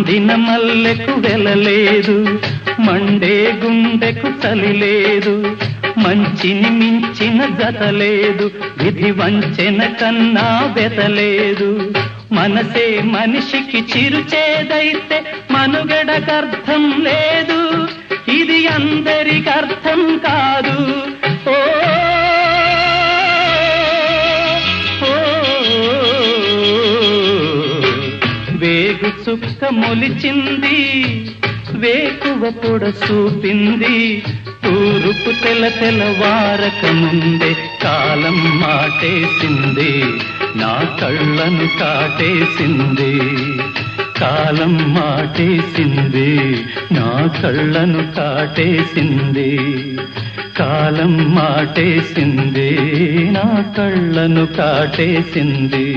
అందిన మల్లెకు వెలలేదు, మండే గుండెకు చలి లేదు, మంచిని మించిన జత లేదు, విధి వంచెన కన్నా బెతలేదు. మనసే మనిషికి చిరుచేదైతే మనుగడకర్థం లేదు, ఇది అందరికర్థం కాదు. ఓ వేగు చుక్క మొలిచింది, వేకువ పొడ చూపింది, తూరుపు తెలవారక ముందే కాలం మాటేసింది, నా కళ్ళను కాటేసింది. కాలం మాటేసింది, నా కళ్ళను కాటేసింది. కాలం మాటేసింది, నా కళ్ళను కాటేసింది.